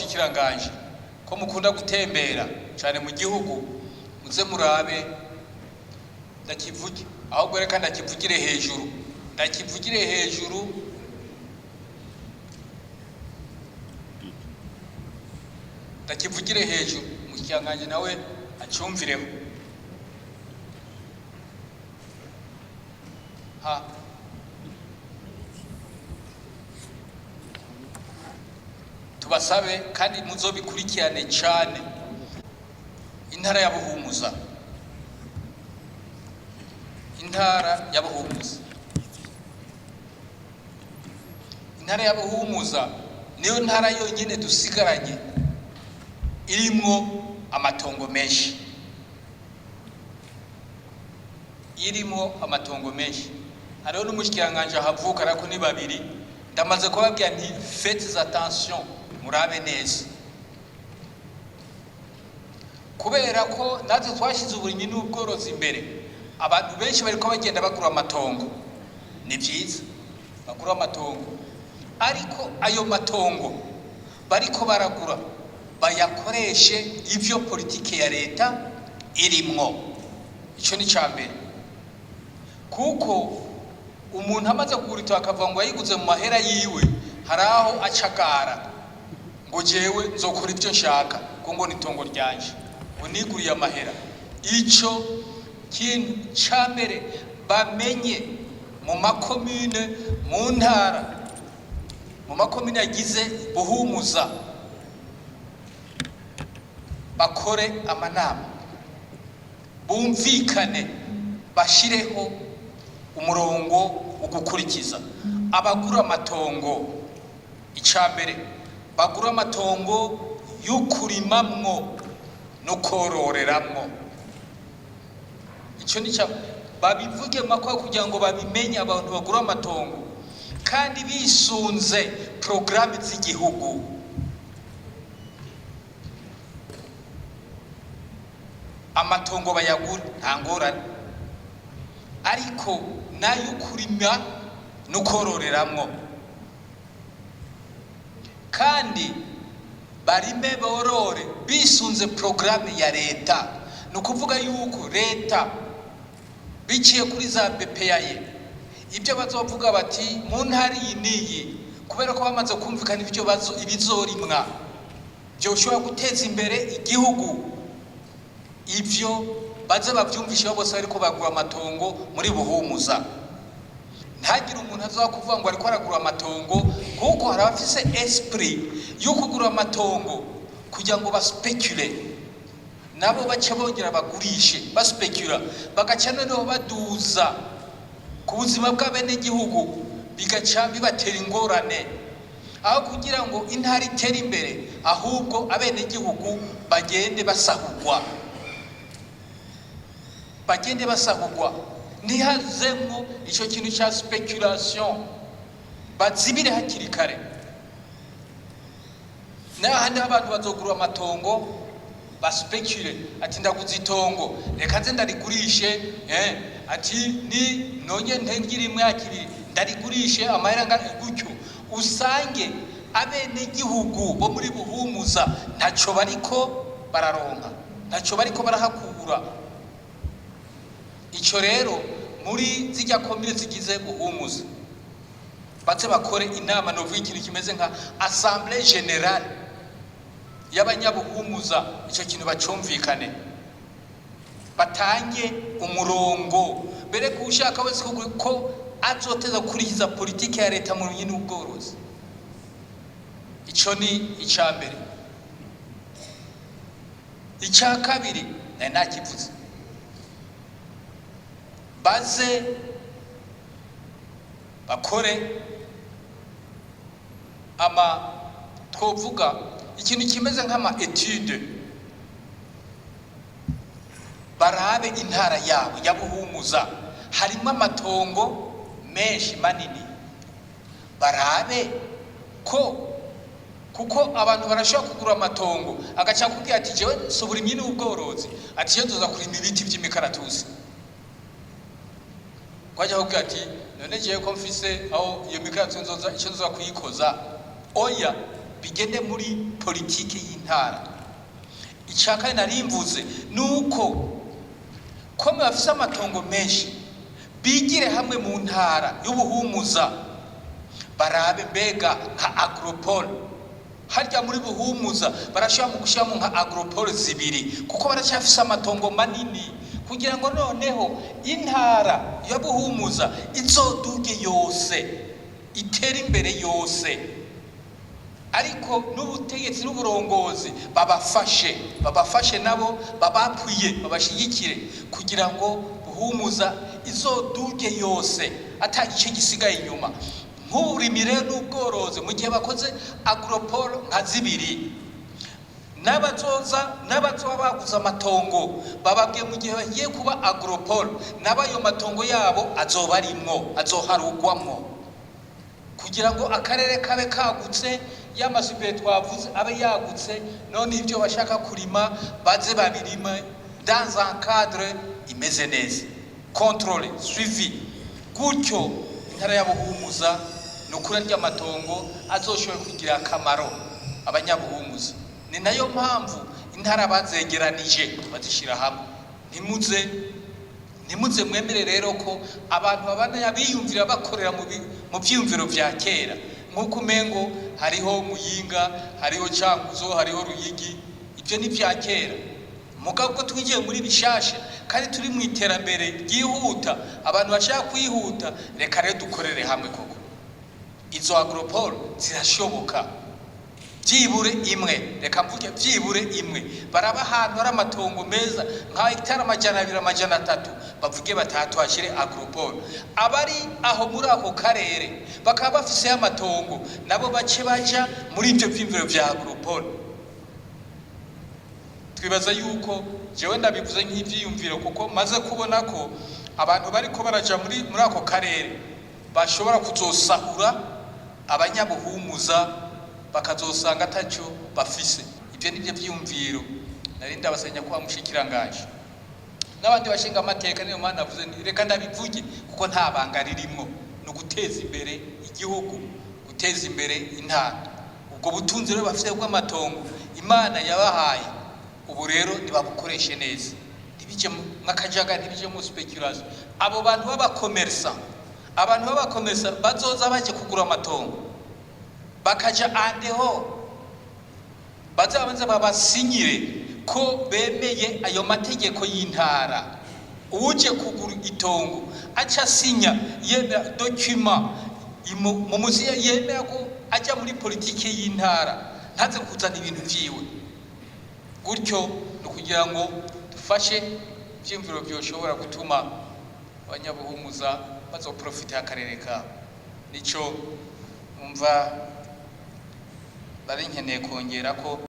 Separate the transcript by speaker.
Speaker 1: mushikiranganje ko mukunda gutembera cyane mu gihugu muze murabe ndakivuge ahubwo reka ndakivugire hejuru mushikiranganje nawe acyumvireho tubasabe kandi muzobikurikirane cyane intara ya Buhumuza niyo ntara yonyine dusigaranye irimo amatongo menshi hariho n'umushikiranganje havuka ariko ni babiri ndamaze kubabwira nti faites attention murabe neza kubera ko natwe twashize uburimyi n'ubworozi imbere abantu benshi bariko bagenda bagura amatongo ni byiza bagura amatongo ariko ayo matongo bariko baragura bayakoreshe ivyo politike ya leta irimwo ico ni cyambere kuko umuntu amaze kugura ito akavuga ngo yayiguze mu mahera yiwe haraho acagara ngo jewe nzokora ivyo nshaka ngo nitongo ryanje ngo niguriye amahera ico kintu cyambere bamenye mu makomune mu ntara mu makomune yagize Buhumuza bakore amanama bumvikane bashireho umurongo ugukurikiza abagura amatongo icambere bagura amatongo y'ukurimamwo no kororeramwo ico ni cyo babivuge makwa kugira ngo babimenye abantu bagura amatongo kandi bisunze programme z'igihugu amatongo bayagura ntangorane ariko nayo kurima no kororeramwo kandi barime borore bisunze programme ya leta no kuvuga yuko leta biciye kuri za BPAye ibyo bazovuga bati mu ntari yiniyi kubera ko bamaze kumvikana ibizorimwa byo ushobora guteza imbere igihugu ivyo baze bavyumvisha bose ariko bagura amatongo muri Buhumuza ntagire umuntu azakuvuga ngo ariko aragura amatongo kuko harafise esprit yo kugura amatongo kugira ngo baspekule nabo bace bongera bagurishe baspekula bagaca noneho baduza ku buzima bw'abene gihugu bigaca bibatera ingorane aho kugira ngo intara itere imbere ahubwo abene gihugu bagende basahugwa ntihazemwo ico kintu ca speculation bazibire hakiri kare n'ahandi abantu bazogura amatongo baspekule ati ndaguze itongo reka nze ndarigurishe ati ni nonye ntengira imwe yakiri ndarigurishe amahera ngana gutyo usange abene gihugu bo muri Buhumuza ntaco bariko bararonka ntaco bariko barahakura ico rero muri zijya komine zigize Buhumuza baze bakore inama no ikintu kimeze nka assemblée générale y'abanyabuhumuza ico kintu bacumvikane batange umurongo bere kushaka wese ko azoteza kurikiza politike ya leta mu nyine ubworozi ico ni icambere icya kabiri nakivuze baze bakore twovuga ikintu kimeze nk'ama etude barabe intara yabo ya Buhumuza harimo amatongo menshi manini barabe ko kuko abantu barashobora kugura amatongo agaca kubwira ati jewe subura imyini ubworozi ati yo tuza kurima ibiti by'imikaratusi kwaje kubwira ati none jewe ko mfise aho iyo mikaratusi nzoza icyo nzoza kuyikoza oya bigende muri politiki y'intara. Icaka narimvuze nuko kome bafise amatongo menshi bigire hamwe mu ntara y'ubuhumuza barabe mbega nka agropole harya muri buhumuza barashaka mu gushira mu nka agropole zibiri kuko baracafise amatongo manini kugira ngo noneho intara ya buhumuza izoduge yose itera imbere yose, ariko n'ubutegetsi n'uburongozi babafashe nabo babapfuye babashigikire kugira ngo buhumuza izoduge yose atagice gisigaye inyuma. Nk'uburimire n'ubworozi mu gihe bakoze agropole nka zibiri n'abazoza baguze amatongo bababwiye mu gihe bagiye kuba agropole n'abayo matongo yabo azobarimwo azoharugwamwo kugira ngo akarere kabe kagutse y'amasuperi twavuze abe yagutse, none ibyo bashaka kurima baze babirima dans un cadre imeze neza, contrôle suivi, gutyo intara ya Buhumuza n'ukuri ry'amatongo azoshobora kugira akamaro abanyabuhumuza. Ni nayo mpamvu intara bazegeranije bazishira hamwe. Nimuze mwemere rero ko abantu babana biyumvira bakorera mu byiyumviro vya kera, nk'uko umengo hariho Muyinga, hariho Cankuzo, hariho Ruyigi, ibyo ni vya kera. Mugabo ko twigiye muri bishasha kandi turi mu iterambere ryihuta, abantu bashaka kwihuta, reka rero dukorere hamwe koko. Izo agropole zirashoboka byibure imwe, reka mvuge byibure imwe, baraba ahantu hari amatongo meza nka hectare 200-300 bavuge batatu hashire agropole. Abari aho muri ako karere bakaba bafise amatongo nabo bace baja muri ibyo byimviro bya agropole. Twibaza yuko jewe ndabivuze nk'ivyiyumviro kuko maze kubona ko abantu bariko baraja muri ako karere bashobora kuzosahura abanyabuhumuza bakazosanga ataco bafise. Ibyo nibyo byiyumviro nari ndabasenya kwa mushikiranganje n'abandi bashinga amateka. Niyo mana navuze reka ndabivuge kuko nta banga ririmo, no guteza imbere igihugu, guteza imbere intara. Ubwo butunzi rero bafite bw'amatongo Imana yabahaye, ubu rero nibabukoreshe neza, ntibije mwakajaga, ntibije mu speculation. Abo bantu b'abakomersa bazoza baje kugura amatongo bakaja andeho, bazabanza babasinyire ko bemeye ayo mategeko y'intara. Uje kugura itongo aca sinya yemera document mu muziya yemera ko aja muri politike y'intara, ntaze kuzana ibintu vyiwe. Gutyo no kugira ngo dufashe byimviro byoshobora gutuma abanyabuhumuza bazoprofita akarere ka. Nico umva bari nkeneye kongera ko